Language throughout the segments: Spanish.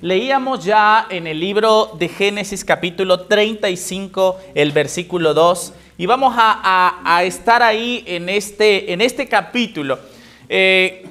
leíamos ya en el libro de Génesis capítulo 35, el versículo 2, y vamos a estar ahí en este capítulo.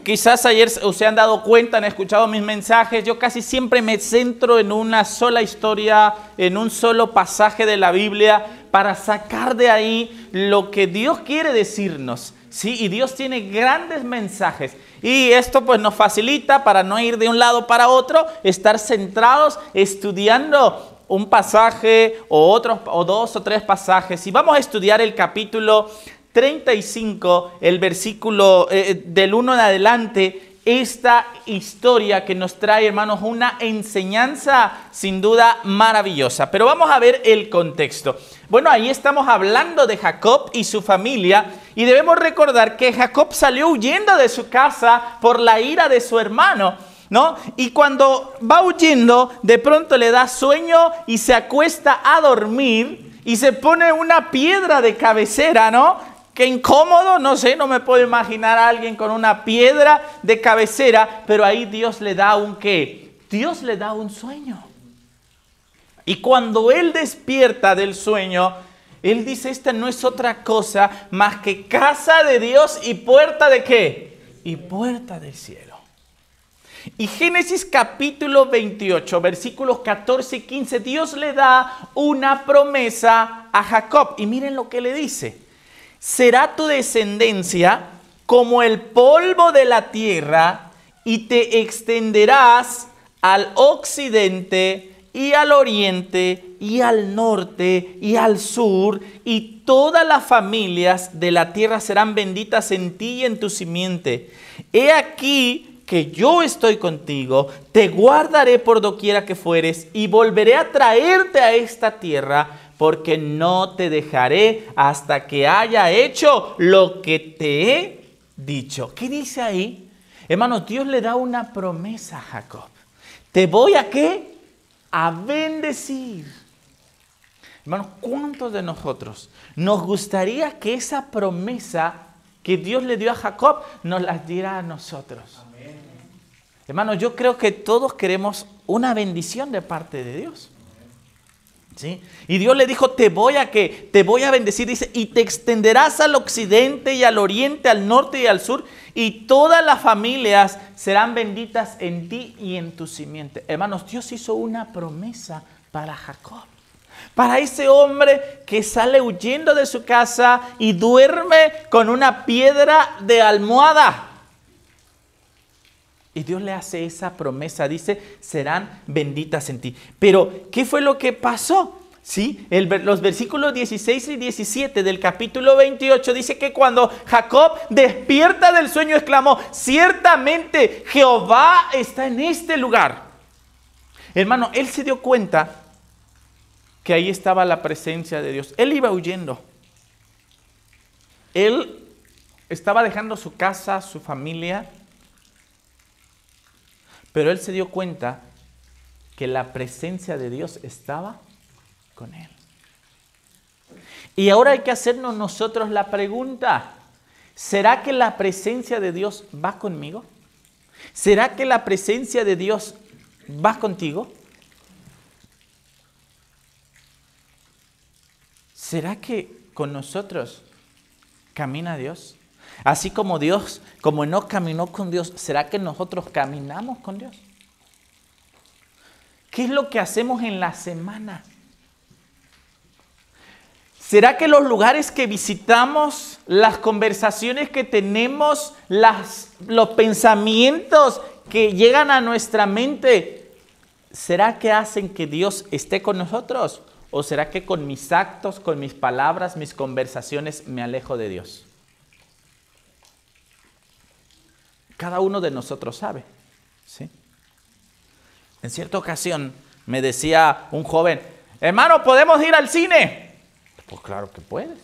Quizás ayer se han dado cuenta, han escuchado mis mensajes, yo casi siempre me centro en una sola historia, en un solo pasaje de la Biblia, para sacar de ahí lo que Dios quiere decirnos, ¿sí? Y Dios tiene grandes mensajes. Y esto pues nos facilita para no ir de un lado para otro, estar centrados estudiando un pasaje o otros o dos o tres pasajes. Y vamos a estudiar el capítulo 35, el versículo del 1 en adelante, esta historia que nos trae, hermanos, una enseñanza sin duda maravillosa. Pero vamos a ver el contexto. Bueno, ahí estamos hablando de Jacob y su familia, y debemos recordar que Jacob salió huyendo de su casa por la ira de su hermano, ¿no? Y cuando va huyendo, de pronto le da sueño y se acuesta a dormir y se pone una piedra de cabecera, ¿no? Qué incómodo, no sé, no me puedo imaginar a alguien con una piedra de cabecera, pero ahí Dios le da un ¿qué? Dios le da un sueño. Y cuando él despierta del sueño, él dice, esta no es otra cosa más que casa de Dios y puerta de ¿qué? Y puerta del cielo. Y Génesis capítulo 28, versículos 14 y 15, Dios le da una promesa a Jacob. Y miren lo que le dice. Será tu descendencia como el polvo de la tierra y te extenderás al occidente y al oriente y al norte y al sur, y todas las familias de la tierra serán benditas en ti y en tu simiente. He aquí que yo estoy contigo, te guardaré por doquiera que fueres y volveré a traerte a esta tierra, porque no te dejaré hasta que haya hecho lo que te he dicho. ¿Qué dice ahí? Hermanos, Dios le da una promesa a Jacob. ¿Te voy a qué? A bendecir. Hermanos, ¿cuántos de nosotros nos gustaría que esa promesa que Dios le dio a Jacob nos la diera a nosotros? Amén. Hermanos, yo creo que todos queremos una bendición de parte de Dios. ¿Sí? Y Dios le dijo, ¿te voy a qué? Te voy a bendecir, dice, y te extenderás al occidente y al oriente, al norte y al sur, y todas las familias serán benditas en ti y en tu simiente. Hermanos, Dios hizo una promesa para Jacob, para ese hombre que sale huyendo de su casa y duerme con una piedra de almohada. Y Dios le hace esa promesa, dice, serán benditas en ti. Pero, ¿qué fue lo que pasó? ¿Sí? Los versículos 16 y 17 del capítulo 28 dice que cuando Jacob despierta del sueño exclamó, ciertamente Jehová está en este lugar. Hermano, él se dio cuenta que ahí estaba la presencia de Dios. Él iba huyendo. Él estaba dejando su casa, su familia, pero él se dio cuenta que la presencia de Dios estaba con él. Y ahora hay que hacernos nosotros la pregunta, ¿será que la presencia de Dios va conmigo? ¿Será que la presencia de Dios va contigo? ¿Será que con nosotros camina Dios? Así como Dios, como Enoc caminó con Dios, ¿será que nosotros caminamos con Dios? ¿Qué es lo que hacemos en la semana? ¿Será que los lugares que visitamos, las conversaciones que tenemos, los pensamientos que llegan a nuestra mente, ¿será que hacen que Dios esté con nosotros? ¿O será que con mis actos, con mis palabras, mis conversaciones me alejo de Dios? Cada uno de nosotros sabe, ¿sí? En cierta ocasión me decía un joven, hermano, ¿podemos ir al cine? Pues claro que puedes.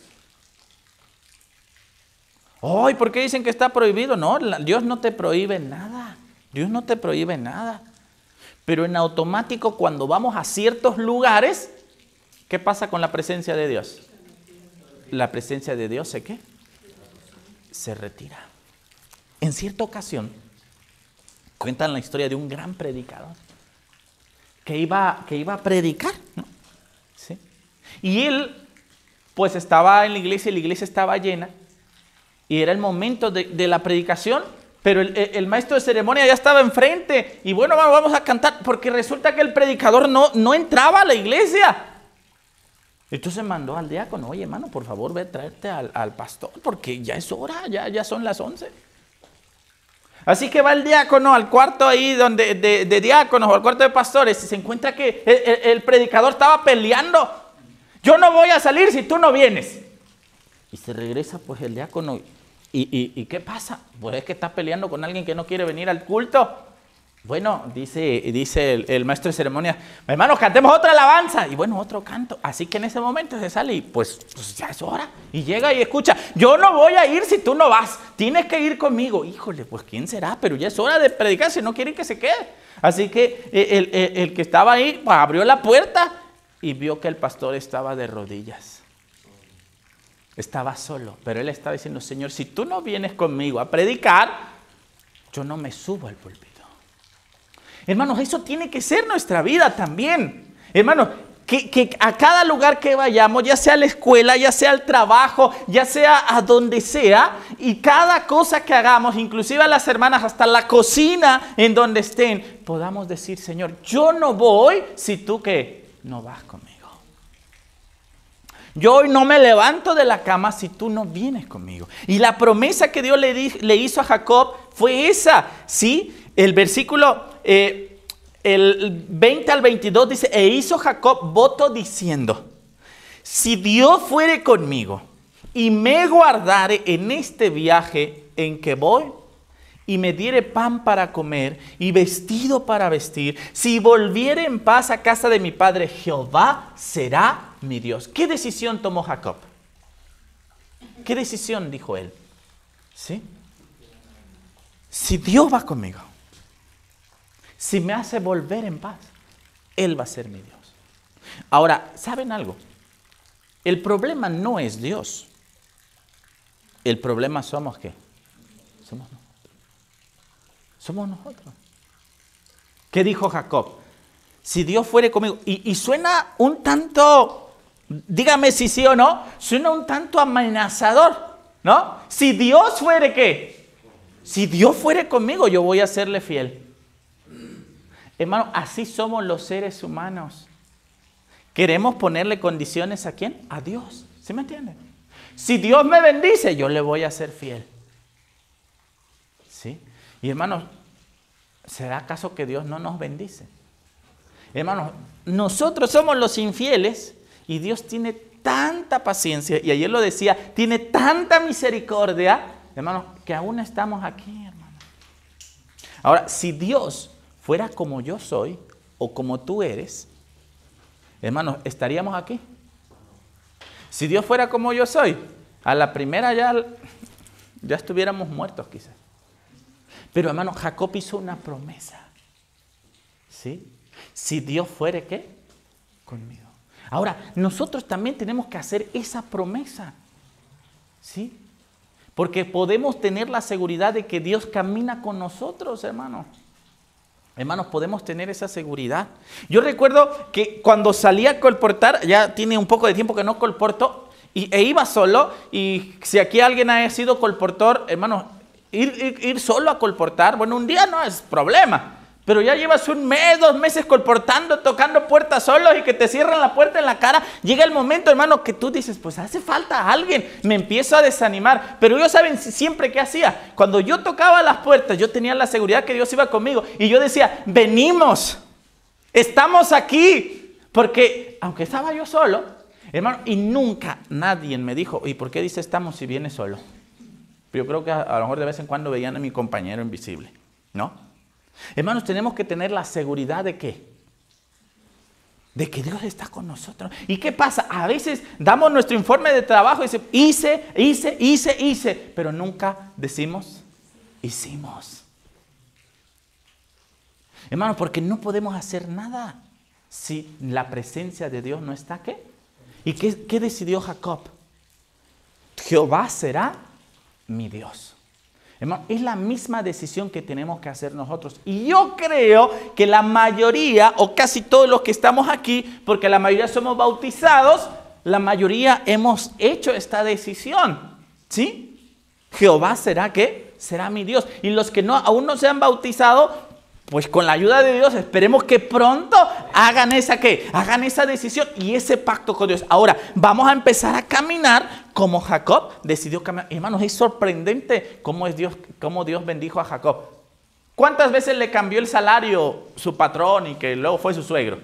¡Ay! ¿Por qué dicen que está prohibido? No, Dios no te prohíbe nada. Dios no te prohíbe nada. Pero en automático, cuando vamos a ciertos lugares, ¿qué pasa con la presencia de Dios? La presencia de Dios, ¿qué? Se retira. En cierta ocasión, cuentan la historia de un gran predicador que iba a predicar, ¿no? ¿Sí? Y él pues estaba en la iglesia y la iglesia estaba llena y era el momento de la predicación, pero el maestro de ceremonia ya estaba enfrente y bueno, vamos a cantar, porque resulta que el predicador no entraba a la iglesia. Entonces mandó al diácono: oye, hermano, por favor, ve a traerte al pastor, porque ya es hora, ya son las 11. Así que va el diácono al cuarto ahí de diáconos o al cuarto de pastores y se encuentra que el predicador estaba peleando. Yo no voy a salir si tú no vienes. Y se regresa pues el diácono. ¿Y qué pasa? Pues es que está peleando con alguien que no quiere venir al culto. Bueno, dice el maestro de ceremonia: hermanos, cantemos otra alabanza. Y bueno, otro canto. Así que en ese momento se sale y pues ya es hora. Y llega y escucha: yo no voy a ir si tú no vas. Tienes que ir conmigo. Híjole, pues ¿quién será? Pero ya es hora de predicar, si no quieren que se quede. Así que el que estaba ahí pues, abrió la puerta y vio que el pastor estaba de rodillas. Estaba solo, pero él estaba diciendo: Señor, si tú no vienes conmigo a predicar, yo no me subo al púlpito. Hermanos, eso tiene que ser nuestra vida también. Hermanos, que a cada lugar que vayamos, ya sea a la escuela, ya sea al trabajo, ya sea a donde sea, y cada cosa que hagamos, inclusive a las hermanas, hasta la cocina en donde estén, podamos decir: Señor, yo no voy si tú ¿qué? No vas conmigo. Yo hoy no me levanto de la cama si tú no vienes conmigo. Y la promesa que Dios le hizo a Jacob fue esa, ¿sí? El versículo el 20 al 22 dice: e hizo Jacob voto diciendo: si Dios fuere conmigo y me guardare en este viaje en que voy, y me diere pan para comer y vestido para vestir, si volviere en paz a casa de mi padre, Jehová será mi Dios. ¿Qué decisión tomó Jacob? ¿Qué decisión dijo él? ¿Sí? Si Dios va conmigo, si me hace volver en paz, Él va a ser mi Dios. Ahora, ¿saben algo? El problema no es Dios. El problema somos ¿qué? Somos nosotros. Somos nosotros. ¿Qué dijo Jacob? Si Dios fuere conmigo. Y suena un tanto, dígame si sí o no, suena un tanto amenazador, ¿no? Si Dios fuere ¿qué? Si Dios fuere conmigo, yo voy a serle fiel. Hermano, así somos los seres humanos. Queremos ponerle condiciones ¿a quién? A Dios. ¿Sí me entienden? Si Dios me bendice, yo le voy a ser fiel. ¿Sí? Y hermanos, ¿será acaso que Dios no nos bendice? Hermanos, nosotros somos los infieles y Dios tiene tanta paciencia, y ayer lo decía, tiene tanta misericordia, hermanos, que aún estamos aquí, hermanos. Ahora, si Dios fuera como yo soy o como tú eres, hermanos, ¿estaríamos aquí? Si Dios fuera como yo soy, a la primera ya estuviéramos muertos quizás. Pero hermano, Jacob hizo una promesa. ¿Sí? Si Dios fuere ¿qué? Conmigo. Ahora, nosotros también tenemos que hacer esa promesa. ¿Sí? Porque podemos tener la seguridad de que Dios camina con nosotros, hermanos. Hermanos, podemos tener esa seguridad. Yo recuerdo que cuando salí a colportar, ya tiene un poco de tiempo que no colporto, e iba solo, y si aquí alguien ha sido colportor, hermanos, ir solo a colportar, bueno, un día no es problema, pero ya llevas un mes, 2 meses colportando, tocando puertas solos y que te cierran la puerta en la cara. Llega el momento, hermano, que tú dices, pues hace falta alguien, me empiezo a desanimar. Pero yo, ¿saben siempre qué hacía? Cuando yo tocaba las puertas, yo tenía la seguridad que Dios iba conmigo y yo decía, venimos, estamos aquí, porque aunque estaba yo solo, hermano, y nunca nadie me dijo, ¿y por qué dice estamos si viene solo? Yo creo que a lo mejor de vez en cuando veían a mi compañero invisible, ¿no? Hermanos, tenemos que tener la seguridad de ¿qué? De que Dios está con nosotros. ¿Y qué pasa? A veces damos nuestro informe de trabajo y decimos, hice, pero nunca decimos, hicimos. Hermanos, porque no podemos hacer nada si la presencia de Dios no está, ¿qué? ¿Y qué decidió Jacob? Jehová será mi Dios. Hermano, es la misma decisión que tenemos que hacer nosotros. Y yo creo que la mayoría, o casi todos los que estamos aquí, porque la mayoría somos bautizados, la mayoría hemos hecho esta decisión. ¿Sí? Jehová será ¿qué? Será mi Dios. Y los que aún no se han bautizado, pues con la ayuda de Dios esperemos que pronto hagan esa ¿qué? Hagan esa decisión y ese pacto con Dios. Ahora, vamos a empezar a caminar como Jacob decidió caminar. Hermanos, es sorprendente cómo Dios bendijo a Jacob. ¿Cuántas veces le cambió el salario su patrón y que luego fue su suegro?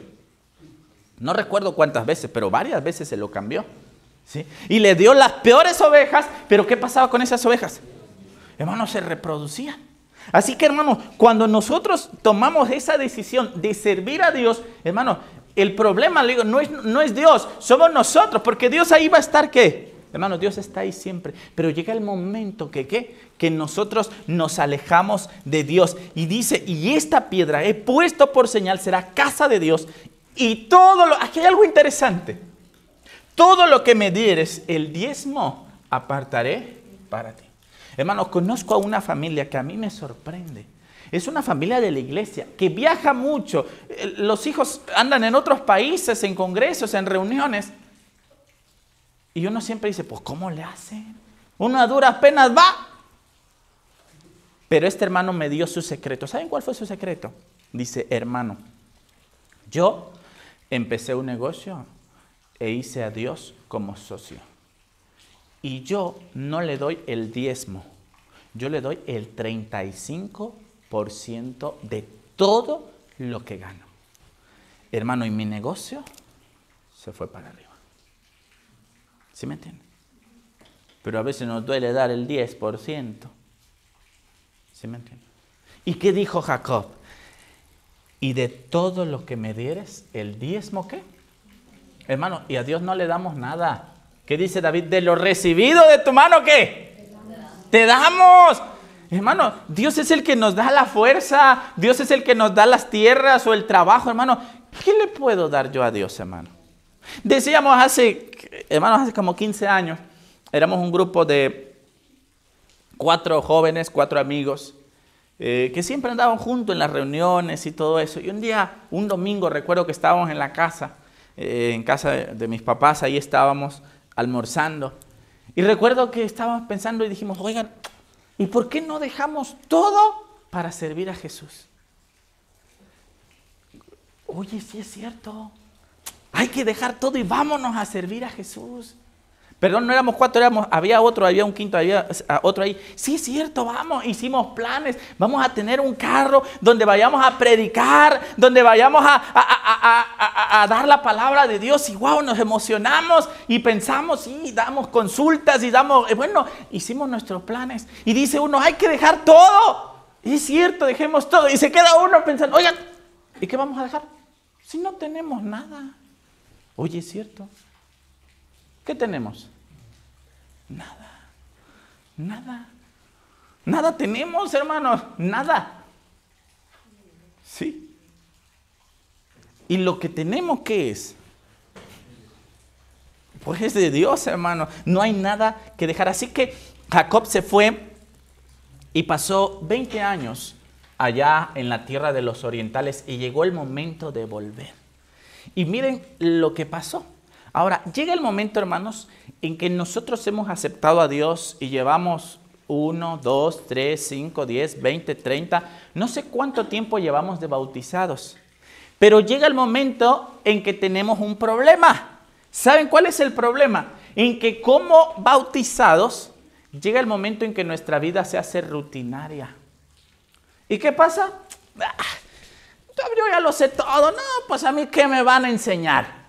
No recuerdo cuántas veces, pero varias veces se lo cambió. ¿Sí? Y le dio las peores ovejas, pero ¿qué pasaba con esas ovejas? Hermanos, se reproducían. Así que, hermanos, cuando nosotros tomamos esa decisión de servir a Dios, hermanos, el problema, le digo, no es Dios, somos nosotros, porque Dios ahí va a estar, ¿qué? Hermanos, Dios está ahí siempre, pero llega el momento que nosotros nos alejamos de Dios. Y dice, y esta piedra he puesto por señal, será casa de Dios, y aquí hay algo interesante, todo lo que me dieres, el diezmo, apartaré para ti. Hermanos, conozco a una familia que a mí me sorprende. Es una familia de la iglesia que viaja mucho. Los hijos andan en otros países, en congresos, en reuniones. Y uno siempre dice, pues ¿cómo le hacen? Uno a duras penas va. Pero este hermano me dio su secreto. ¿Saben cuál fue su secreto? Dice, hermano, yo empecé un negocio e hice a Dios como socio. Y yo no le doy el diezmo, yo le doy el 35% de todo lo que gano. Hermano, y mi negocio se fue para arriba. ¿Sí me entienden? Pero a veces nos duele dar el 10%. ¿Sí me entienden? ¿Y qué dijo Jacob? Y de todo lo que me dieres, ¿el diezmo qué? Hermano, y a Dios no le damos nada. ¿Qué dice David? De lo recibido de tu mano, ¿qué? Te damos. Hermano, Dios es el que nos da la fuerza. Dios es el que nos da las tierras o el trabajo, hermano. ¿Qué le puedo dar yo a Dios, hermano? Decíamos hace como 15 años, éramos un grupo de 4 jóvenes, 4 amigos, que siempre andaban juntos en las reuniones y todo eso. Y un domingo, recuerdo que estábamos en la casa, en casa de mis papás, ahí estábamos almorzando. Y recuerdo que estábamos pensando y dijimos, oigan, ¿y por qué no dejamos todo para servir a Jesús? Oye, sí es cierto. Hay que dejar todo y vámonos a servir a Jesús. Perdón, no éramos 4, había un quinto, había otro ahí. Sí, es cierto, vamos, hicimos planes. Vamos a tener un carro donde vayamos a predicar, donde vayamos a dar la palabra de Dios. Y wow, nos emocionamos y pensamos, sí, damos consultas y hicimos nuestros planes. Y dice uno, hay que dejar todo. Y es cierto, dejemos todo. Y se queda uno pensando, oigan, ¿y qué vamos a dejar? Si no tenemos nada. Oye, es cierto. ¿Qué tenemos? Nada tenemos, hermanos, nada. ¿Sí? ¿Y lo que tenemos qué es? Pues es de Dios, hermano. No hay nada que dejar. Así que Jacob se fue y pasó 20 años allá en la tierra de los orientales y llegó el momento de volver. Y miren lo que pasó. Ahora, llega el momento, hermanos, en que nosotros hemos aceptado a Dios y llevamos 1, 2, 3, 5, 10, 20, 30, no sé cuánto tiempo llevamos de bautizados. Pero llega el momento en que tenemos un problema. ¿Saben cuál es el problema? En que como bautizados, llega el momento en que nuestra vida se hace rutinaria. ¿Y qué pasa? Yo ya lo sé todo. No, pues a mí ¿qué me van a enseñar?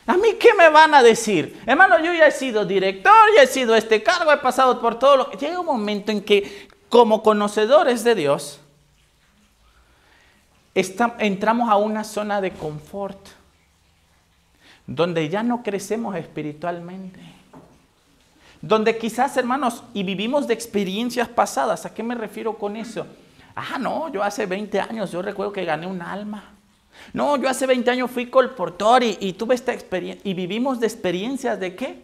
¿A mí qué me van a decir? Hermano, yo ya he sido director, ya he sido este cargo, he pasado por todo lo que... Llega un momento en que, como conocedores de Dios, entramos a una zona de confort, donde ya no crecemos espiritualmente. Donde quizás, hermanos, y vivimos de experiencias pasadas. ¿A qué me refiero con eso? No, yo hace 20 años, yo recuerdo que gané un alma. No, yo hace 20 años fui colportor y tuve esta experiencia. Y vivimos de experiencias ¿de qué?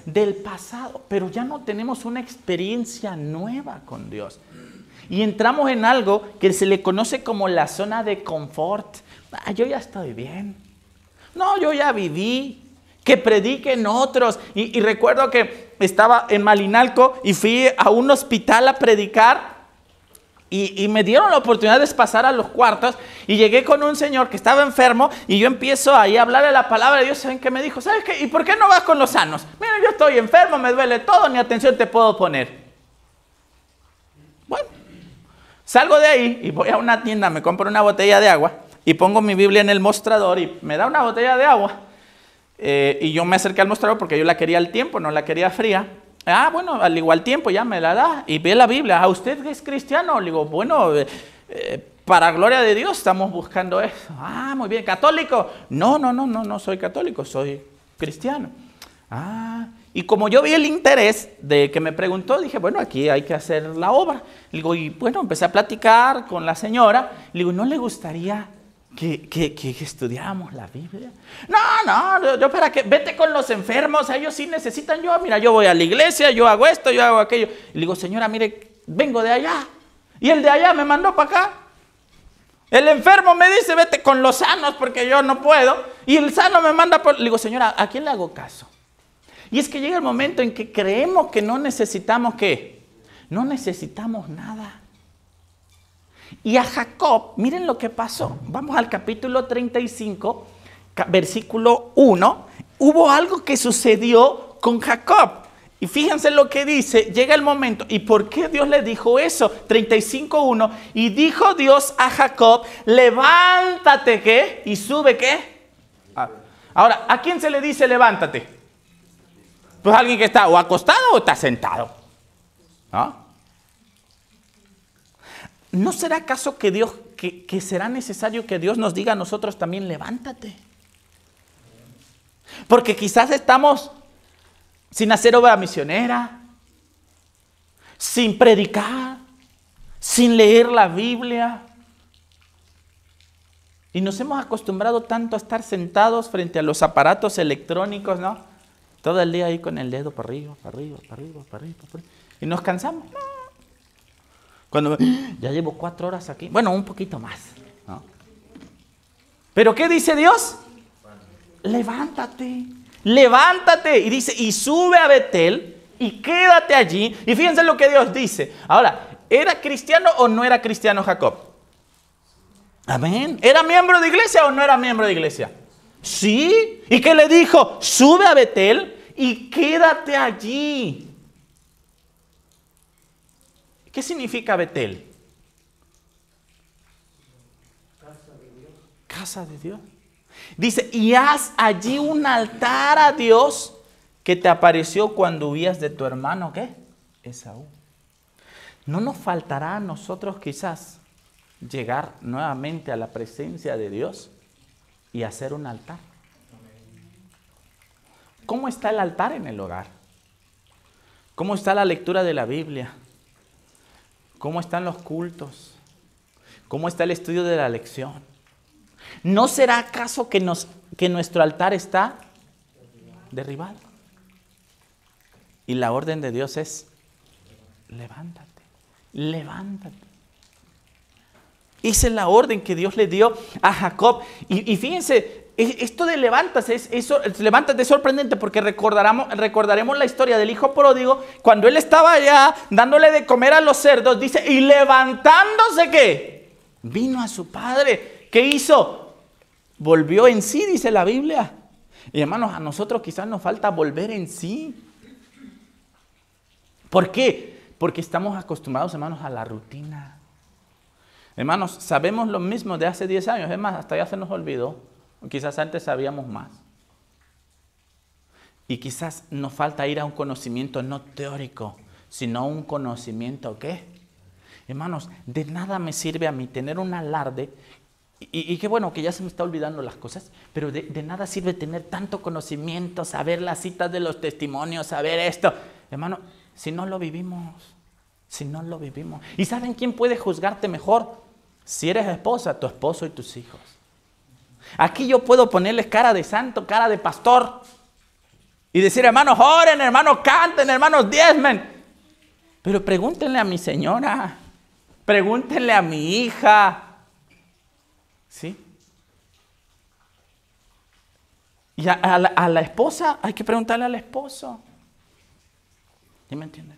del pasado, pero ya no tenemos una experiencia nueva con Dios. Y entramos en algo que se le conoce como la zona de confort. Yo ya estoy bien. No, yo ya viví. Que prediquen otros. Y recuerdo que estaba en Malinalco y fui a un hospital a predicar. Y me dieron la oportunidad de pasar a los cuartos. Y llegué con un señor que estaba enfermo. Y yo empiezo ahí a hablarle la palabra de Dios. ¿Saben qué me dijo? ¿Sabes qué? ¿Y por qué no vas con los sanos? Mira, yo estoy enfermo, me duele todo, ni atención te puedo poner. Bueno, salgo de ahí y voy a una tienda, me compro una botella de agua. Y pongo mi Biblia en el mostrador y me da una botella de agua. Y yo me acerqué al mostrador porque yo la quería al tiempo, no la quería fría. Bueno, al igual tiempo ya me la da y ve la Biblia. ¿Usted es cristiano? Le digo, bueno, para gloria de Dios estamos buscando eso. Muy bien. ¿Católico? No soy católico, soy cristiano. Y como yo vi el interés de que me preguntó, dije, bueno, aquí hay que hacer la obra. Le digo, y bueno, empecé a platicar con la señora. Le digo, ¿no le gustaría que estudiáramos la Biblia? No, yo para qué, vete con los enfermos, ellos sí necesitan. Mira, yo voy a la iglesia, yo hago esto, yo hago aquello. Y le digo, señora, mire, vengo de allá. Y el de allá me mandó para acá. El enfermo me dice, vete con los sanos porque yo no puedo. Y el sano me manda por... Le digo, señora, ¿a quién le hago caso? Y es que llega el momento en que creemos que no necesitamos, ¿qué? No necesitamos nada. Y a Jacob, miren lo que pasó. Vamos al capítulo 35, versículo 1. Hubo algo que sucedió con Jacob. Y fíjense lo que dice, llega el momento. ¿Y por qué Dios le dijo eso? 35:1. Y dijo Dios a Jacob, levántate, ¿qué? Y sube, ¿qué? Ahora, ¿a quién se le dice levántate? Pues alguien que está o acostado o está sentado. ¿No será acaso que Dios, que será necesario que Dios nos diga a nosotros también levántate? Porque quizás estamos sin hacer obra misionera, sin predicar, sin leer la Biblia. Y nos hemos acostumbrado tanto a estar sentados frente a los aparatos electrónicos, ¿no? Todo el día ahí con el dedo para arriba, para arriba, para arriba, para arriba, para arriba. Y nos cansamos. Cuando ya llevo 4 horas aquí. Bueno, un poquito más, ¿no? ¿Pero qué dice Dios? Levántate, levántate. Y dice, y sube a Betel y quédate allí. Y fíjense lo que Dios dice. Ahora, ¿era cristiano o no era cristiano Jacob? Amén. ¿Era miembro de iglesia o no era miembro de iglesia? Sí. ¿Y qué le dijo? Sube a Betel y quédate allí. ¿Qué significa Betel? Casa de Dios. Dice, y haz allí un altar a Dios que te apareció cuando huías de tu hermano, ¿qué? Esaú. ¿No nos faltará a nosotros quizás llegar nuevamente a la presencia de Dios y hacer un altar? ¿Cómo está el altar en el hogar? ¿Cómo está la lectura de la Biblia? ¿Cómo están los cultos? ¿Cómo está el estudio de la lección? ¿No será acaso que nuestro altar está derribado? Y la orden de Dios es, levántate, levántate. Esa es la orden que Dios le dio a Jacob. Y fíjense, esto de levántate es sorprendente porque recordaremos la historia del hijo pródigo. Cuando él estaba allá dándole de comer a los cerdos, dice, y levantándose, ¿qué? Vino a su padre. ¿Qué hizo? Volvió en sí, dice la Biblia. Y hermanos, a nosotros quizás nos falta volver en sí. ¿Por qué? Porque estamos acostumbrados, hermanos, a la rutina. Hermanos, sabemos lo mismo de hace 10 años. Es más, hasta ya se nos olvidó. Quizás antes sabíamos más. Y quizás nos falta ir a un conocimiento no teórico, sino un conocimiento, ¿qué? Hermanos, de nada me sirve a mí tener un alarde. Y qué bueno que ya se me está olvidando las cosas, pero de nada sirve tener tanto conocimiento, saber las citas de los testimonios, saber esto. Hermano, si no lo vivimos, si no lo vivimos. ¿Y saben quién puede juzgarte mejor? Si eres esposa, tu esposo y tus hijos. Aquí yo puedo ponerles cara de santo, cara de pastor. Y decir, hermanos, oren, hermanos, canten, hermanos, diezmen. Pero pregúntenle a mi señora, pregúntenle a mi hija. ¿Sí? Y a la esposa hay que preguntarle al esposo. ¿Sí me entienden?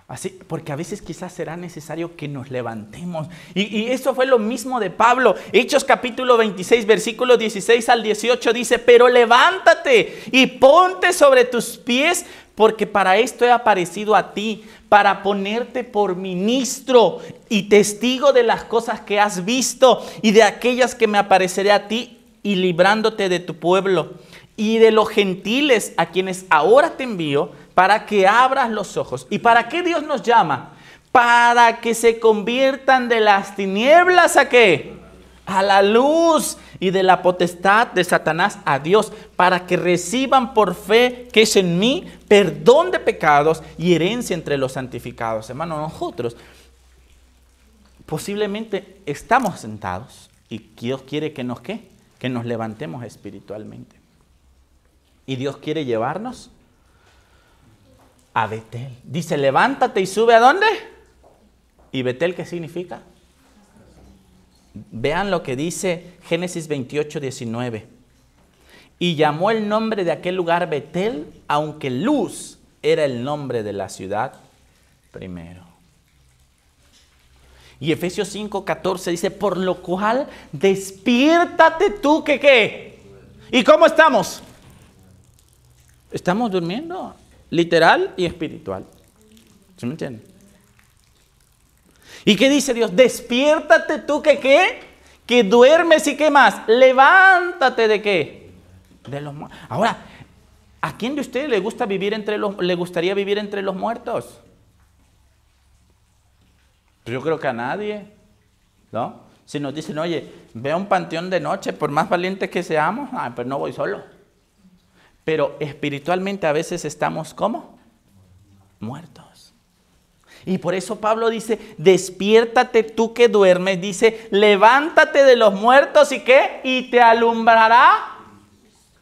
Así, porque a veces quizás será necesario que nos levantemos. Y eso fue lo mismo de Pablo. Hechos capítulo 26, versículos 16 al 18 dice, pero levántate y ponte sobre tus pies, porque para esto he aparecido a ti, para ponerte por ministro y testigo de las cosas que has visto y de aquellas que me apareceré a ti, y librándote de tu pueblo y de los gentiles a quienes ahora te envío, para que abras los ojos. ¿Y para qué Dios nos llama? Para que se conviertan de las tinieblas ¿a qué? A la luz, y de la potestad de Satanás a Dios, para que reciban por fe que es en mí perdón de pecados y herencia entre los santificados. Hermano, nosotros posiblemente estamos sentados y Dios quiere que nos ¿qué? Que nos levantemos espiritualmente. Y Dios quiere llevarnos a Betel. Dice, levántate y sube ¿a dónde? ¿Y Betel qué significa? Vean lo que dice Génesis 28, 19. Y llamó el nombre de aquel lugar Betel, aunque Luz era el nombre de la ciudad primero. Y Efesios 5, 14 dice, por lo cual despiértate tú que ¿qué? ¿Y cómo estamos? Estamos durmiendo, literal y espiritual. ¿Sí me entienden? ¿Y qué dice Dios? Despiértate tú que ¿qué? Que duermes y ¿qué más? Levántate de ¿qué? De los muertos. Ahora, ¿a quién de ustedes le gustaría vivir entre los muertos? Yo creo que a nadie, ¿no? Si nos dicen, oye, ve a un panteón de noche, por más valientes que seamos, pero no voy solo. Pero espiritualmente a veces estamos, ¿cómo? Muertos. Y por eso Pablo dice, despiértate tú que duermes, dice, levántate de los muertos y ¿qué? Y te alumbrará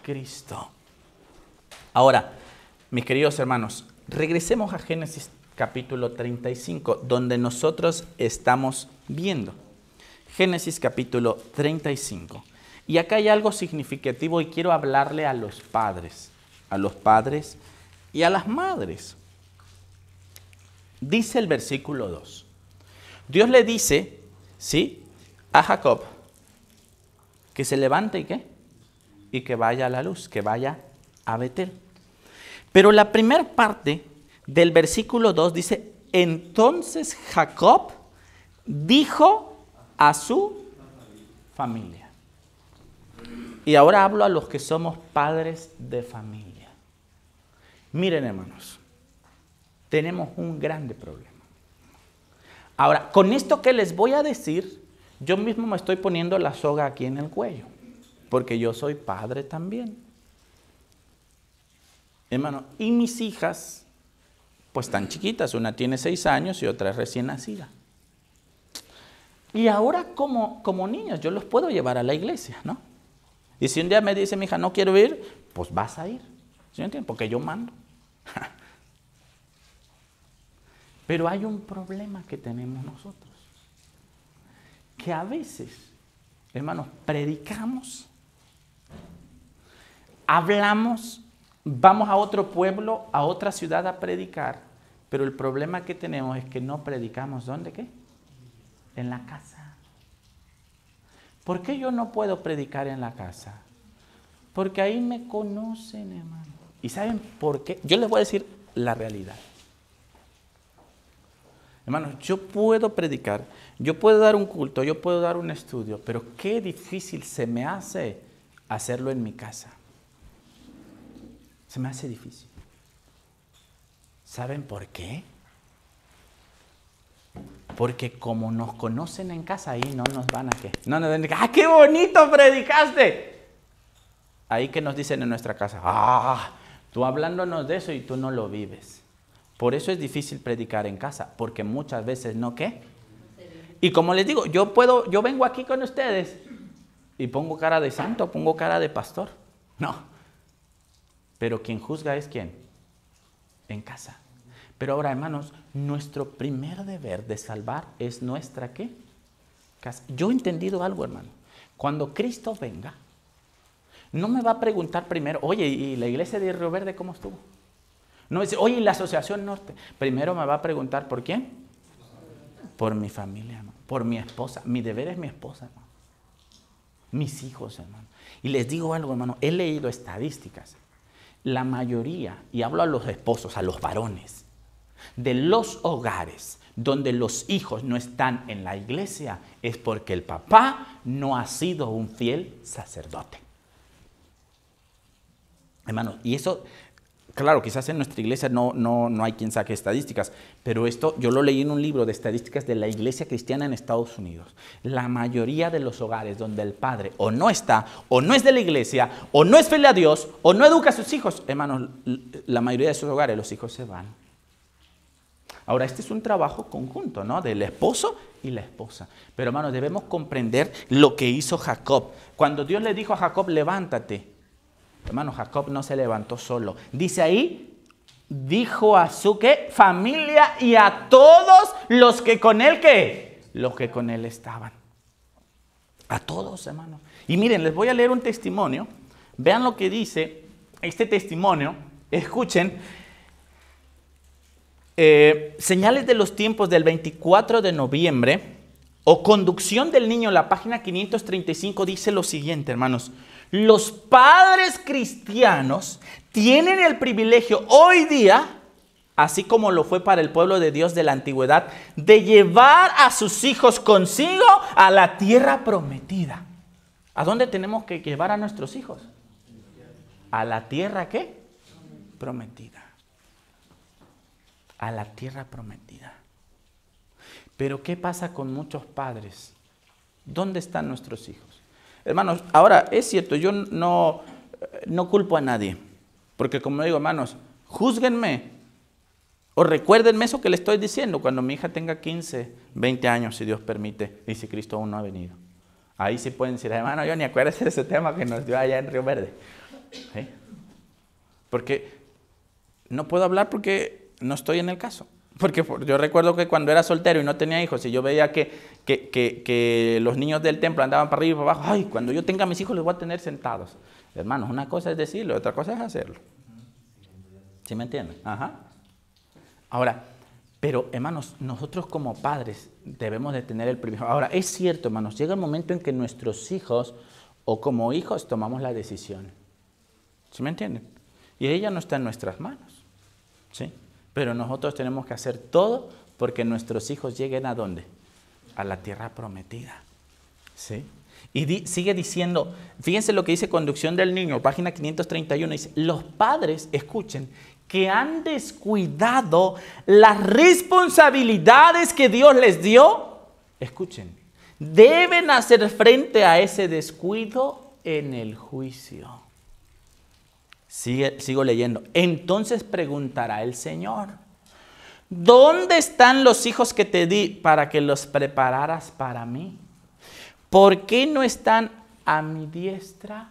Cristo. Ahora, mis queridos hermanos, regresemos a Génesis capítulo 35, donde nosotros estamos viendo. Génesis capítulo 35. Y acá hay algo significativo y quiero hablarle a los padres y a las madres. Dice el versículo 2. Dios le dice, ¿sí? A Jacob, que se levante y ¿qué? Y que vaya a la luz, que vaya a Betel. Pero la primera parte del versículo 2 dice, entonces Jacob dijo a su familia. Y ahora hablo a los que somos padres de familia. Miren, hermanos, tenemos un grande problema. Ahora, con esto que les voy a decir, yo mismo me estoy poniendo la soga aquí en el cuello, porque yo soy padre también. Hermano, y mis hijas, pues tan chiquitas, una tiene 6 años y otra es recién nacida. Y ahora como niños, yo los puedo llevar a la iglesia, ¿no? Y si un día me dice mi hija, no quiero ir, pues vas a ir. ¿Sí me entienden? Porque yo mando. Pero hay un problema que tenemos nosotros. Que a veces, hermanos, predicamos, hablamos, vamos a otro pueblo, a otra ciudad a predicar. Pero el problema que tenemos es que no predicamos. ¿Dónde qué? En la casa. ¿Por qué yo no puedo predicar en la casa? Porque ahí me conocen, hermano. ¿Y saben por qué? Yo les voy a decir la realidad. Hermanos, yo puedo predicar, yo puedo dar un culto, yo puedo dar un estudio, pero qué difícil se me hace hacerlo en mi casa. Se me hace difícil. ¿Saben por qué? Porque como nos conocen en casa, ahí no nos van a qué. No nos van a decir, ¡ah, qué bonito predicaste! Ahí que nos dicen en nuestra casa, ¡ah! Tú hablándonos de eso y tú no lo vives. Por eso es difícil predicar en casa, porque muchas veces no qué. Y como les digo, yo vengo aquí con ustedes y pongo cara de santo, pongo cara de pastor. No. Pero quien juzga es ¿quién? En casa. Pero ahora, hermanos, nuestro primer deber de salvar es nuestra ¿qué? Casa. Yo he entendido algo, hermano. Cuando Cristo venga, no me va a preguntar primero, oye, ¿y la iglesia de Río Verde cómo estuvo? No dice, oye, ¿y la Asociación Norte? Primero me va a preguntar, ¿por quién? Por mi familia, hermano. Por mi esposa. Mi deber es mi esposa, hermano. Mis hijos, hermano. Y les digo algo, hermano, he leído estadísticas. La mayoría, y hablo a los esposos, a los varones, de los hogares donde los hijos no están en la iglesia, es porque el papá no ha sido un fiel sacerdote. Hermano, y eso, claro, quizás en nuestra iglesia no hay quien saque estadísticas, pero esto yo lo leí en un libro de estadísticas de la iglesia cristiana en Estados Unidos. La mayoría de los hogares donde el padre o no está, o no es de la iglesia, o no es fiel a Dios, o no educa a sus hijos, hermanos, la mayoría de esos hogares los hijos se van. Ahora, este es un trabajo conjunto, ¿no? Del esposo y la esposa. Pero, hermanos, debemos comprender lo que hizo Jacob. Cuando Dios le dijo a Jacob, levántate. Hermano, Jacob no se levantó solo. Dice ahí, dijo a su ¿qué? Familia y a todos los que con él, ¿qué? Los que con él estaban. A todos, hermano. Y miren, les voy a leer un testimonio. Vean lo que dice este testimonio. Escuchen. Señales de los tiempos del 24 de noviembre o conducción del niño, la página 535 dice lo siguiente, hermanos. Los padres cristianos tienen el privilegio hoy día, así como lo fue para el pueblo de Dios de la antigüedad, de llevar a sus hijos consigo a la tierra prometida. ¿A dónde tenemos que llevar a nuestros hijos? ¿A la tierra qué? Prometida. A la tierra prometida. Pero ¿qué pasa con muchos padres? ¿Dónde están nuestros hijos? Hermanos, ahora es cierto, yo no culpo a nadie. Porque como digo, hermanos, júzguenme o recuérdenme eso que le estoy diciendo cuando mi hija tenga 15, 20 años, si Dios permite, y si Cristo aún no ha venido. Ahí sí pueden decir, hermano, yo ni acuérdese de ese tema que nos dio allá en Río Verde. ¿Sí? Porque no puedo hablar porque no estoy en el caso. Porque yo recuerdo que cuando era soltero y no tenía hijos y yo veía que los niños del templo andaban para arriba y para abajo, ay, cuando yo tenga a mis hijos los voy a tener sentados. Hermanos, una cosa es decirlo, otra cosa es hacerlo. ¿Sí me entienden? Ajá. Ahora, pero hermanos, nosotros como padres debemos de tener el privilegio. Ahora, es cierto, hermanos, llega el momento en que nuestros hijos o como hijos tomamos la decisión. ¿Sí me entienden? Y ella no está en nuestras manos. ¿Sí? Pero nosotros tenemos que hacer todo porque nuestros hijos lleguen ¿a dónde? A la tierra prometida. ¿Sí? Y sigue diciendo, fíjense lo que dice Conducción del Niño, página 531, dice, los padres, escuchen, que han descuidado las responsabilidades que Dios les dio, escuchen, deben hacer frente a ese descuido en el juicio. Sigo leyendo. Entonces preguntará el Señor, ¿dónde están los hijos que te di para que los prepararas para mí? ¿Por qué no están a mi diestra?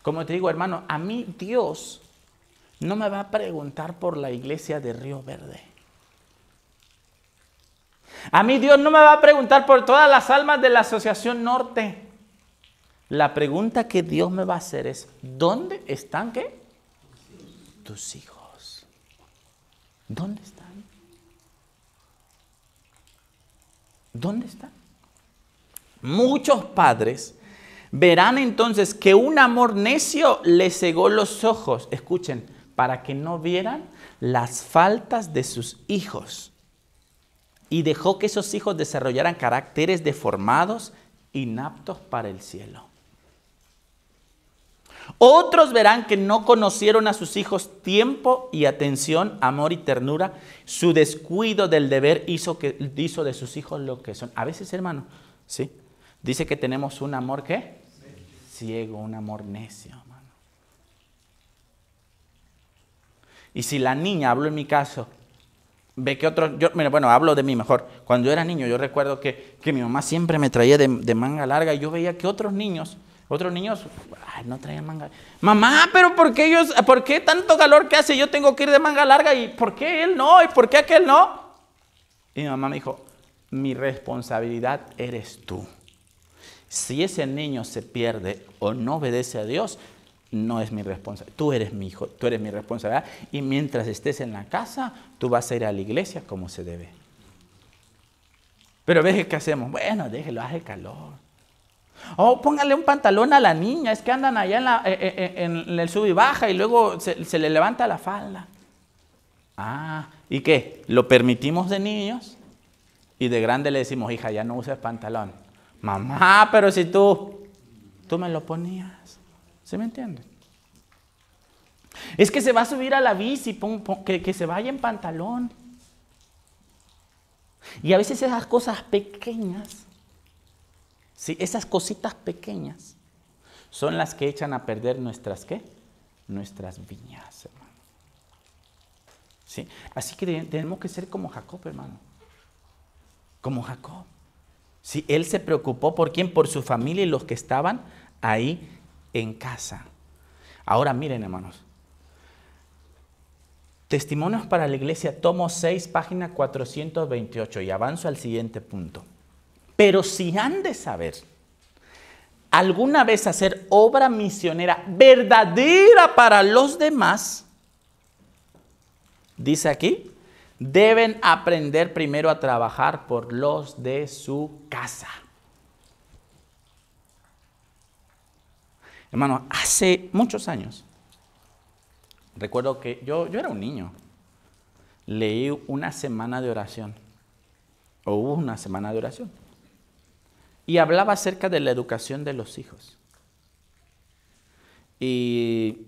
Como te digo, hermano, a mí Dios no me va a preguntar por la iglesia de Río Verde. A mí Dios no me va a preguntar por todas las almas de la Asociación Norte. La pregunta que Dios me va a hacer es, ¿dónde están qué? Tus hijos. ¿Dónde están? ¿Dónde están? Muchos padres verán entonces que un amor necio les cegó los ojos, escuchen, para que no vieran las faltas de sus hijos. Y dejó que esos hijos desarrollaran caracteres deformados, inaptos para el cielo. Otros verán que no conocieron a sus hijos tiempo y atención, amor y ternura. Su descuido del deber hizo de sus hijos lo que son. A veces, hermano, ¿sí? Dice que tenemos un amor, ¿qué? Ciego, un amor necio, hermano. Y si la niña, hablo en mi caso, ve que otros, hablo de mí mejor. Cuando yo era niño, yo recuerdo que mi mamá siempre me traía de manga larga y yo veía que otros niños Otros niños, ay, no traían manga. Mamá, pero ¿por qué tanto calor que hace? Yo tengo que ir de manga larga. ¿Y por qué él no? ¿Y por qué aquel no? Y mi mamá me dijo, mi responsabilidad eres tú. Si ese niño se pierde o no obedece a Dios, no es mi responsabilidad. Tú eres mi hijo, tú eres mi responsabilidad. Y mientras estés en la casa, tú vas a ir a la iglesia como se debe. Pero ves qué hacemos. Bueno, déjelo, hace calor. O póngale un pantalón a la niña, es que andan allá en el sub y baja y luego se le levanta la falda. Ah, ¿y qué? ¿Lo permitimos de niños? Y de grande le decimos, hija, ya no uses pantalón. Mamá, pero si tú me lo ponías. ¿Sí me entienden? Es que se va a subir a la bici, que se vaya en pantalón. Y a veces esas cosas pequeñas, sí, esas cositas pequeñas son las que echan a perder nuestras, ¿qué? Nuestras viñas, hermano. ¿Sí? Así que tenemos que ser como Jacob, hermano. Como Jacob. Sí, él se preocupó por quién, por su familia y los que estaban ahí en casa. Ahora miren, hermanos. Testimonios para la iglesia, tomo 6, página 428, y avanzo al siguiente punto. Pero si han de saber alguna vez hacer obra misionera verdadera para los demás, dice aquí, deben aprender primero a trabajar por los de su casa. Hermano, hace muchos años, recuerdo que yo era un niño, leí una semana de oración, o hubo una semana de oración, y hablaba acerca de la educación de los hijos. Y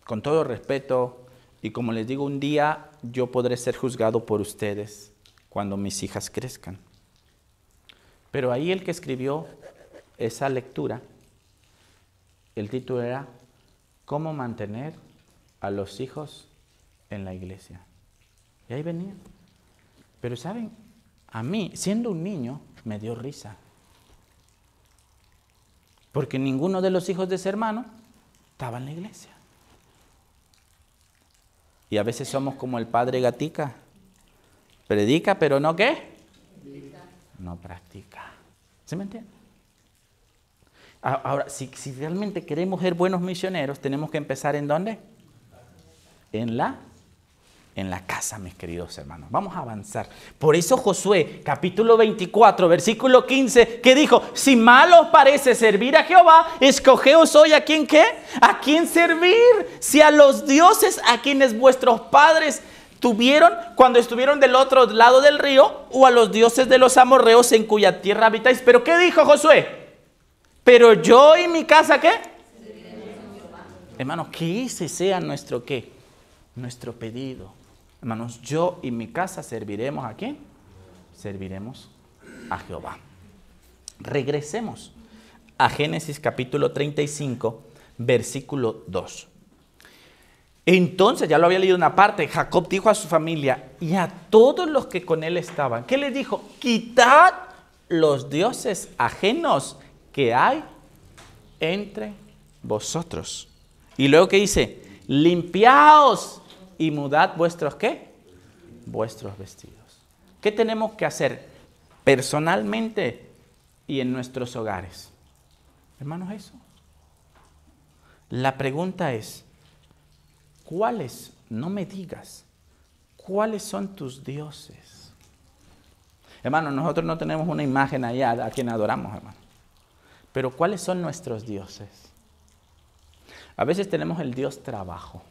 con todo respeto, y como les digo, un día yo podré ser juzgado por ustedes cuando mis hijas crezcan. Pero ahí el que escribió esa lectura, el título era ¿Cómo mantener a los hijos en la iglesia? Y ahí venía. Pero ¿saben? A mí, siendo un niño, me dio risa. Porque ninguno de los hijos de ese hermano estaba en la iglesia. Y a veces somos como el padre Gatica. Predica, pero no ¿qué? No practica. ¿Se me entiende? Ahora, si realmente queremos ser buenos misioneros, tenemos que empezar ¿en dónde? En la casa, mis queridos hermanos. Vamos a avanzar. Por eso Josué, capítulo 24, versículo 15, que dijo, si mal os parece servir a Jehová, escogeos hoy a quién ¿qué? A quién servir. Si a los dioses a quienes vuestros padres tuvieron cuando estuvieron del otro lado del río, o a los dioses de los amorreos en cuya tierra habitáis. ¿Pero qué dijo Josué? Pero yo y mi casa, ¿qué? Hermanos, que ese sea nuestro ¿qué? Nuestro pedido. Hermanos, yo y mi casa serviremos ¿a quién? Serviremos a Jehová. Regresemos a Génesis capítulo 35, versículo 2. Entonces, ya lo había leído una parte, Jacob dijo a su familia y a todos los que con él estaban, ¿qué les dijo? Quitad los dioses ajenos que hay entre vosotros. Y luego ¿qué dice? Limpiaos y mudad vuestros ¿qué? Vuestros vestidos. ¿Qué tenemos que hacer personalmente y en nuestros hogares? Hermanos, eso. La pregunta es, ¿cuáles? No me digas, ¿cuáles son tus dioses? Hermanos, nosotros no tenemos una imagen allá a quien adoramos, hermano. Pero ¿cuáles son nuestros dioses? A veces tenemos el Dios trabajo.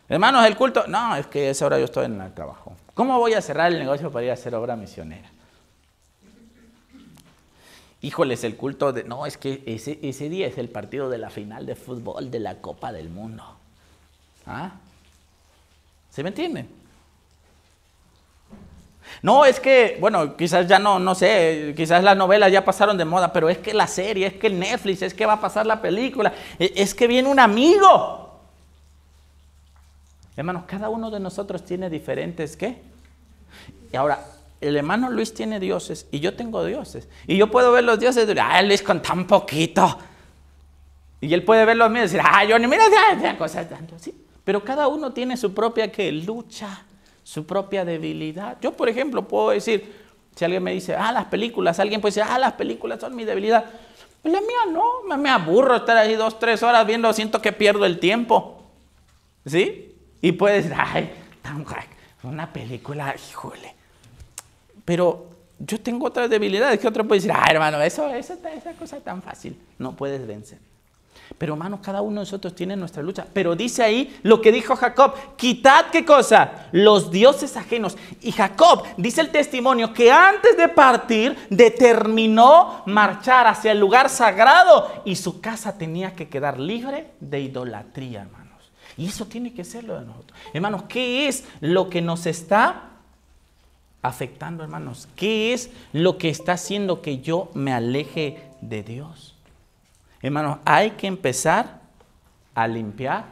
Hermanos, el culto, no, es que a esa hora yo estoy en el trabajo. ¿Cómo voy a cerrar el negocio para ir a hacer obra misionera? Híjoles, el culto, no, es que ese día es el partido de la final de fútbol de la Copa del Mundo. ¿Ah? ¿Se me entienden? No, es que, bueno, quizás ya no sé, quizás las novelas ya pasaron de moda, pero es que la serie, es que el Netflix, es que va a pasar la película, es que viene un amigo. Hermanos, cada uno de nosotros tiene diferentes, ¿qué? Y ahora, el hermano Luis tiene dioses y yo tengo dioses. Y yo puedo ver los dioses de Luis con tan poquito. Y él puede ver los míos y decir, Johnny, mira, ya cosas tanto. Sí, pero cada uno tiene su propia lucha, su propia debilidad. Yo, por ejemplo, puedo decir, si alguien me dice, las películas, alguien puede decir, las películas son mi debilidad. Pues la mía no, me aburro estar ahí 2, 3 horas viendo, siento que pierdo el tiempo. ¿Sí? Y puedes decir, una película, híjole. Pero yo tengo otras debilidades que otro puede decir, hermano, esa cosa es tan fácil. No puedes vencer. Pero hermano, cada uno de nosotros tiene nuestra lucha. Pero dice ahí lo que dijo Jacob, quitad, ¿qué cosa? Los dioses ajenos. Y Jacob dice el testimonio que antes de partir determinó marchar hacia el lugar sagrado y su casa tenía que quedar libre de idolatría, hermanos. Y eso tiene que ser lo de nosotros. Hermanos, ¿qué es lo que nos está afectando, hermanos? ¿Qué es lo que está haciendo que yo me aleje de Dios? Hermanos, hay que empezar a limpiar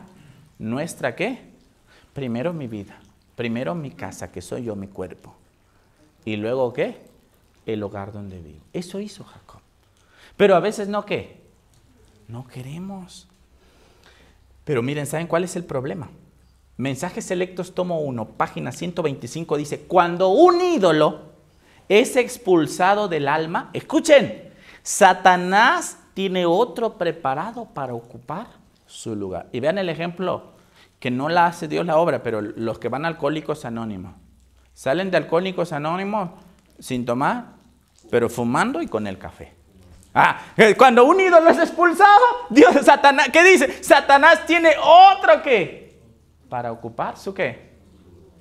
nuestra, ¿qué? Primero mi vida, primero mi casa, que soy yo, mi cuerpo. Y luego, ¿qué? El hogar donde vivo. Eso hizo Jacob. Pero a veces no, ¿qué? No queremos. Pero miren, ¿saben cuál es el problema? Mensajes Selectos, tomo 1, página 125, dice, cuando un ídolo es expulsado del alma, escuchen, Satanás tiene otro preparado para ocupar su lugar. Y vean el ejemplo, que no la hace Dios la obra, pero los que van a Alcohólicos Anónimos, salen de Alcohólicos Anónimos sin tomar, pero fumando y con el café. Cuando un ídolo es expulsado, Satanás, ¿qué dice? Satanás tiene otro que para ocupar su ¿qué?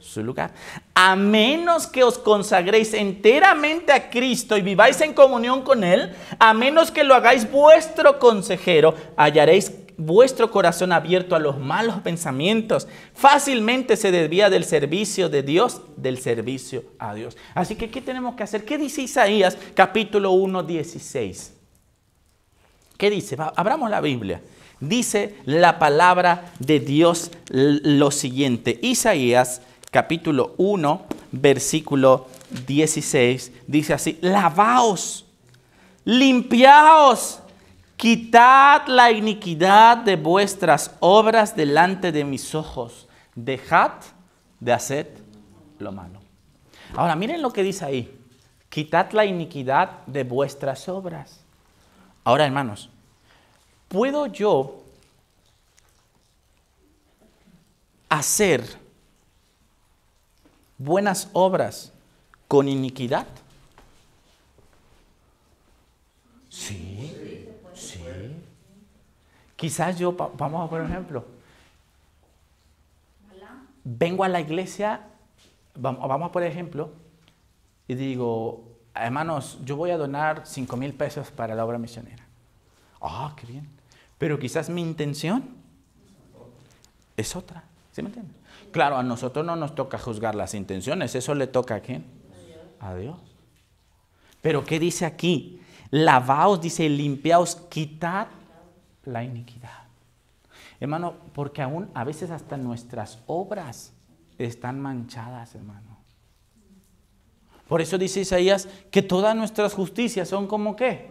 Su lugar. A menos que os consagréis enteramente a Cristo y viváis en comunión con Él, a menos que lo hagáis vuestro consejero, hallaréis vuestro corazón abierto a los malos pensamientos. Fácilmente se desvía del servicio de Dios, del servicio a Dios. Así que, ¿qué tenemos que hacer? ¿Qué dice Isaías capítulo 1, 16? ¿Qué dice? Abramos la Biblia. Dice la palabra de Dios lo siguiente. Isaías capítulo 1, versículo 16, dice así, lavaos, limpiaos, quitad la iniquidad de vuestras obras delante de mis ojos, dejad de hacer lo malo. Ahora miren lo que dice ahí, quitad la iniquidad de vuestras obras. Ahora hermanos, ¿puedo yo hacer buenas obras con iniquidad? Sí, sí. Quizás yo, vamos a poner un ejemplo. Vengo a la iglesia, vamos por ejemplo, y digo, hermanos, yo voy a donar 5,000 pesos para la obra misionera. Qué bien. Pero quizás mi intención es otra. ¿Sí me entiendes? Claro, a nosotros no nos toca juzgar las intenciones. Eso le toca ¿a quién? A Dios. Pero ¿qué dice aquí? Lavaos, dice, limpiaos, quitad la iniquidad. Hermano, porque aún a veces hasta nuestras obras están manchadas, hermano. Por eso dice Isaías que todas nuestras justicias son como ¿qué?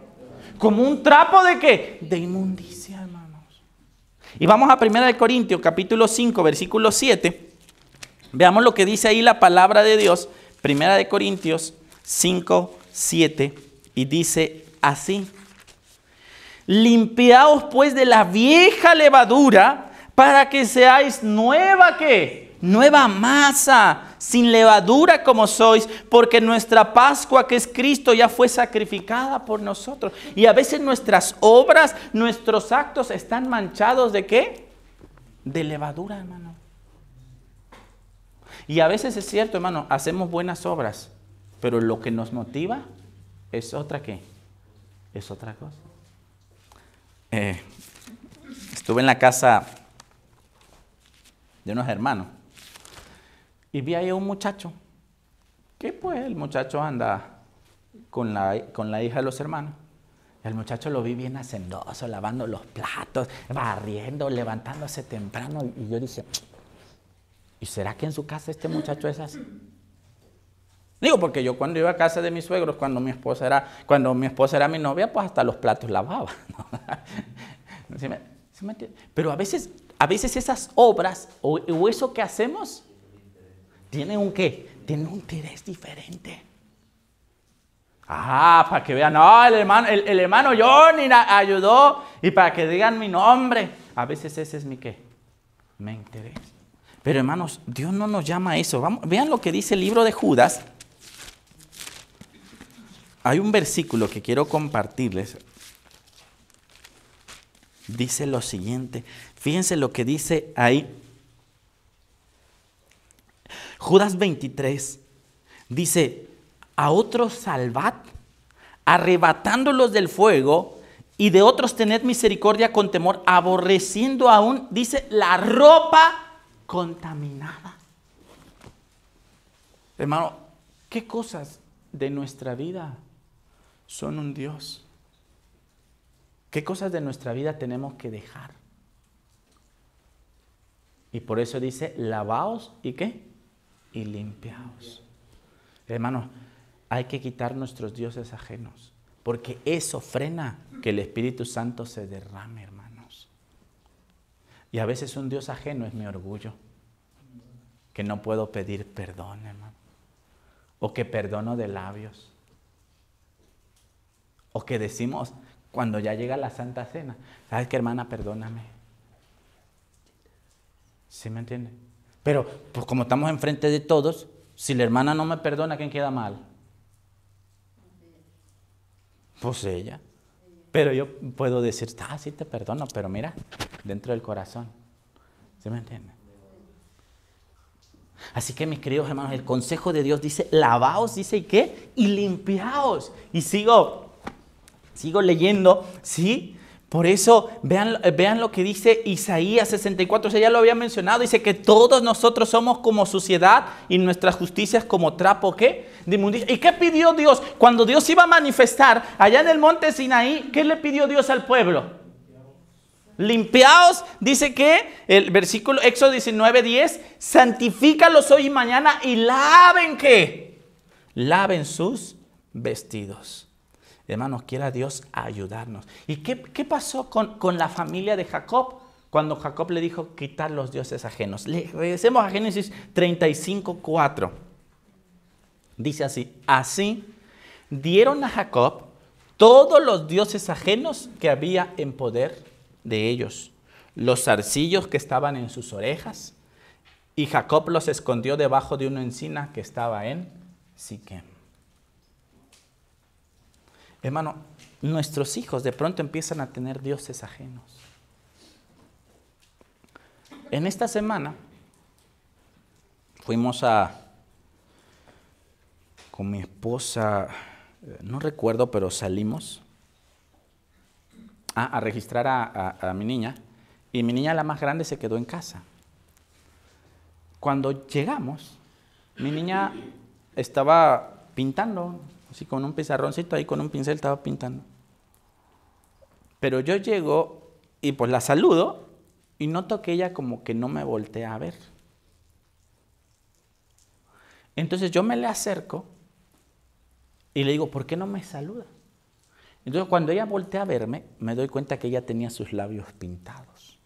Como un trapo de ¿qué? De inmundicia, hermanos. Y vamos a 1 Corintios capítulo 5, versículo 7. Veamos lo que dice ahí la palabra de Dios. 1 Corintios 5, 7. Y dice así. Limpiaos pues de la vieja levadura para que seáis nueva ¿qué? Nueva masa, sin levadura como sois, porque nuestra Pascua, que es Cristo, ya fue sacrificada por nosotros. Y a veces nuestras obras, nuestros actos están manchados ¿de qué? De levadura, hermano. Y a veces es cierto, hermano, hacemos buenas obras, pero lo que nos motiva es otra ¿qué? Es otra cosa. Estuve en la casa de unos hermanos y vi ahí a un muchacho que pues el muchacho anda con la hija de los hermanos. El muchacho lo vi bien hacendoso, lavando los platos, barriendo, levantándose temprano. Y yo dije, ¿y será que en su casa este muchacho es así? Digo, porque yo cuando iba a casa de mis suegros, cuando mi esposa era mi novia, pues hasta los platos lavaba, ¿no? ¿Sí me entiende? Pero a veces esas obras o eso que hacemos tiene un ¿qué? Tiene un interés diferente. Para que vean, no, el hermano Johnny ayudó y para que digan mi nombre. A veces ese es mi ¿qué? Mi interés. Pero hermanos, Dios no nos llama a eso. Vean lo que dice el libro de Judas. Hay un versículo que quiero compartirles. Dice lo siguiente. Fíjense lo que dice ahí. Judas 23. Dice, a otros salvad, arrebatándolos del fuego, y de otros tened misericordia con temor, aborreciendo aún, dice, la ropa contaminada. Hermano, ¿qué cosas de nuestra vida son un Dios? ¿Qué cosas de nuestra vida tenemos que dejar? Y por eso dice, lavaos y ¿qué? Y limpiaos. Hermanos, hay que quitar nuestros dioses ajenos, porque eso frena que el Espíritu Santo se derrame, hermanos. Y a veces un Dios ajeno es mi orgullo, que no puedo pedir perdón, hermano, o que perdono de labios, o que decimos cuando ya llega la Santa Cena, ¿sabes qué, hermana? Perdóname. ¿Sí me entiende? Pero pues como estamos enfrente de todos, si la hermana no me perdona, ¿quién queda mal? Pues ella. Pero yo puedo decir, sí te perdono, pero mira, dentro del corazón. ¿Sí me entiende? Así que mis queridos hermanos, el consejo de Dios dice, lavaos, dice, ¿y qué? Y limpiaos. Y sigo leyendo, ¿sí? Por eso, vean lo que dice Isaías 64, o sea, ya lo había mencionado, dice que todos nosotros somos como suciedad y nuestras justicias como trapo, ¿qué? De inmundicia. ¿Y qué pidió Dios? Cuando Dios iba a manifestar allá en el monte Sinaí, ¿qué le pidió Dios al pueblo? Limpiaos, dice que el versículo Éxodo 19:10, santifícalos hoy y mañana y laven, ¿qué? Laven sus vestidos. Hermanos, quiera Dios ayudarnos. ¿Y qué pasó con la familia de Jacob? Cuando Jacob le dijo quitar los dioses ajenos. Regresemos a Génesis 35:4. Dice así, así dieron a Jacob todos los dioses ajenos que había en poder de ellos, los zarcillos que estaban en sus orejas, y Jacob los escondió debajo de una encina que estaba en Siquem. Hermano, nuestros hijos de pronto empiezan a tener dioses ajenos. En esta semana fuimos con mi esposa, no recuerdo, pero salimos a registrar a mi niña, y mi niña, la más grande, se quedó en casa. Cuando llegamos, mi niña estaba pintando, así con un pizarroncito ahí, con un pincel estaba pintando. Pero yo llego y pues la saludo y noto que ella como que no me voltea a ver. Entonces yo me le acerco y le digo, ¿por qué no me saluda? Entonces cuando ella voltea a verme, me doy cuenta que ella tenía sus labios pintados.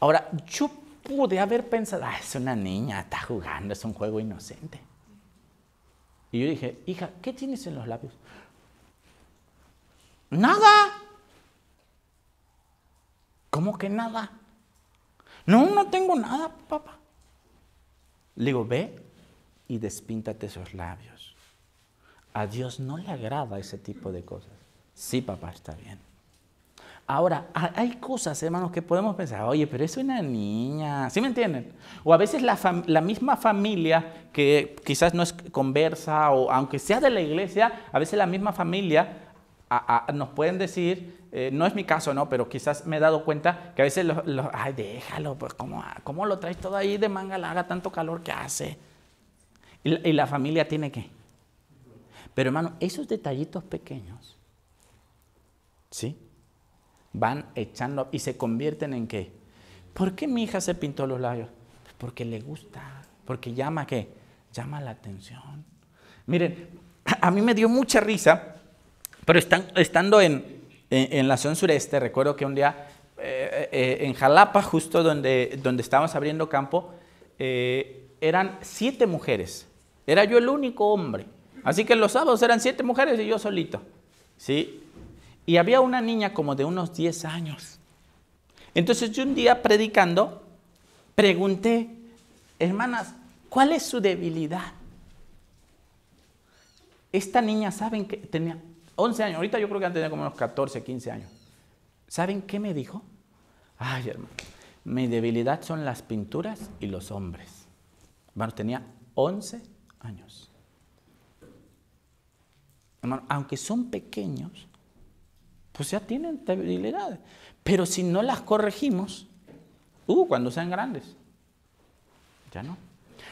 Ahora, yo pude haber pensado, es una niña, está jugando, es un juego inocente. Y yo dije, hija, ¿qué tienes en los labios? Nada. ¿Cómo que nada? No tengo nada, papá. Le digo, ve y despíntate esos labios. A Dios no le agrada ese tipo de cosas. Sí, papá, está bien. Ahora, hay cosas, hermanos, que podemos pensar, oye, pero es una niña, ¿sí me entienden? O a veces la misma familia que quizás no es conversa, o aunque sea de la iglesia, a veces la misma familia nos pueden decir, no es mi caso, ¿no? Pero quizás me he dado cuenta que a veces ay, déjalo, pues ¿cómo lo traes todo ahí de manga larga, tanto calor que hace? Y la familia tiene que. Pero hermano, esos detallitos pequeños, ¿sí? Van echando y se convierten en ¿qué? ¿Por qué mi hija se pintó los labios? Porque le gusta, porque llama, ¿qué? Llama la atención. Miren, a mí me dio mucha risa, pero estando en la zona sureste, recuerdo que un día en Jalapa, justo donde estábamos abriendo campo, eran 7 mujeres. Era yo el único hombre. Así que los sábados eran 7 mujeres y yo solito. ¿Sí? Y había una niña como de unos 10 años. Entonces yo un día predicando, pregunté, hermanas, ¿cuál es su debilidad? Esta niña, ¿saben qué? Tenía 11 años, ahorita yo creo que tenía como unos 14, 15 años. ¿Saben qué me dijo? Ay, hermano, mi debilidad son las pinturas y los hombres. Hermano, tenía 11 años. Hermano, aunque son pequeños, pues ya tienen debilidades. Pero si no las corregimos, cuando sean grandes, ya no.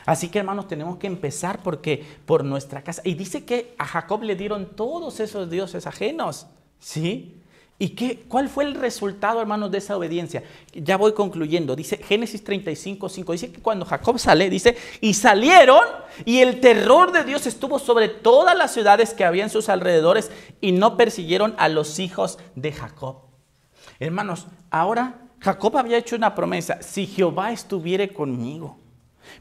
Así que, hermanos, tenemos que empezar por nuestra casa. Y dice que a Jacob le dieron todos esos dioses ajenos, ¿sí? ¿Y cuál fue el resultado, hermanos, de esa obediencia? Ya voy concluyendo. Dice Génesis 35:5. Dice que cuando Jacob sale, dice, y salieron, y el terror de Dios estuvo sobre todas las ciudades que había en sus alrededores, y no persiguieron a los hijos de Jacob. Hermanos, ahora Jacob había hecho una promesa: si Jehová estuviere conmigo.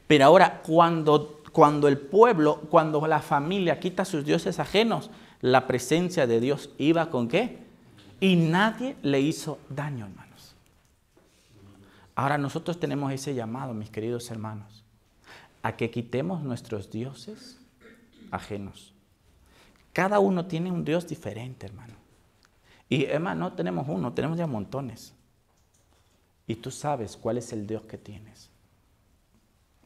Pero ahora, cuando el pueblo, cuando la familia quita sus dioses ajenos, la presencia de Dios iba ¿con qué? Y nadie le hizo daño, hermanos. Ahora nosotros tenemos ese llamado, mis queridos hermanos, a que quitemos nuestros dioses ajenos. Cada uno tiene un Dios diferente, hermano. Y hermano, no tenemos uno, tenemos ya montones. Y tú sabes cuál es el Dios que tienes.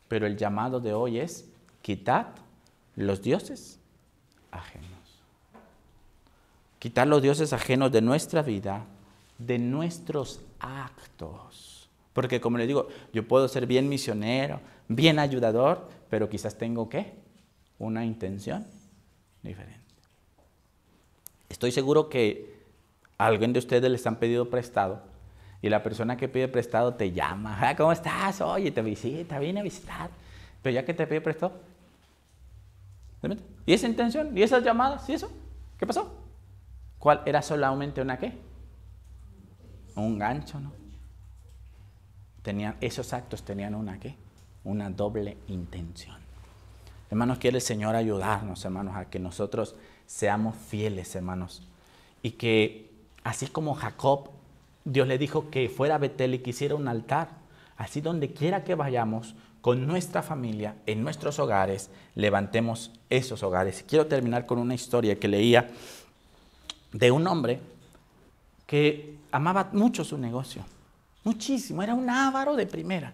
Pero el llamado de hoy es: quitad los dioses ajenos. Quitar los dioses ajenos de nuestra vida, de nuestros actos. Porque como les digo, yo puedo ser bien misionero, bien ayudador, pero quizás tengo ¿qué? Una intención diferente. Estoy seguro que a alguien de ustedes les han pedido prestado y la persona que pide prestado te llama. ¿Cómo estás? Oye, te visita, vine a visitar. Pero ya que te pide prestado, ¿y esa intención? ¿Y esas llamadas? ¿Y eso? ¿Qué pasó? ¿Cuál era solamente una qué? Un gancho, ¿no? Esos actos tenían una qué? Una doble intención. Hermanos, quiere el Señor ayudarnos, hermanos, a que nosotros seamos fieles, hermanos. Y que así como Jacob, Dios le dijo que fuera a Betel y que hiciera un altar, así donde quiera que vayamos, con nuestra familia, en nuestros hogares, levantemos esos hogares. Quiero terminar con una historia que leía de un hombre que amaba mucho su negocio, muchísimo, era un avaro de primera.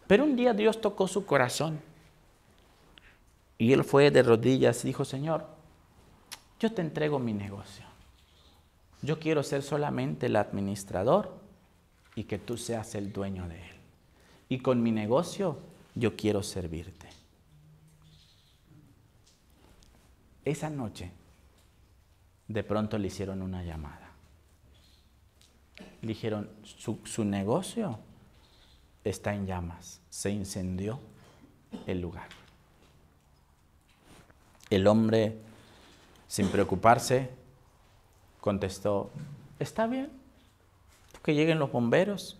Pero un día Dios tocó su corazón y él fue de rodillas y dijo: Señor, yo te entrego mi negocio. Yo quiero ser solamente el administrador y que tú seas el dueño de él. Y con mi negocio yo quiero servirte. Esa noche, de pronto le hicieron una llamada. Le dijeron: su negocio está en llamas. Se incendió el lugar. El hombre, sin preocuparse, contestó: está bien, que lleguen los bomberos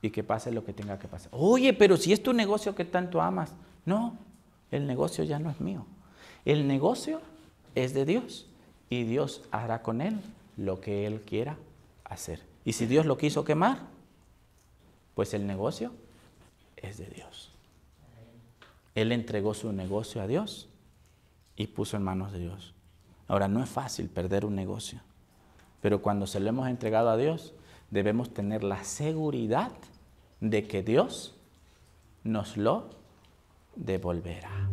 y que pase lo que tenga que pasar. Oye, pero si es tu negocio que tanto amas. No, el negocio ya no es mío. El negocio es de Dios y Dios hará con él lo que él quiera hacer. Y si Dios lo quiso quemar, pues el negocio es de Dios. Él entregó su negocio a Dios y puso en manos de Dios. Ahora, no es fácil perder un negocio, pero cuando se lo hemos entregado a Dios, debemos tener la seguridad de que Dios nos lo devolverá.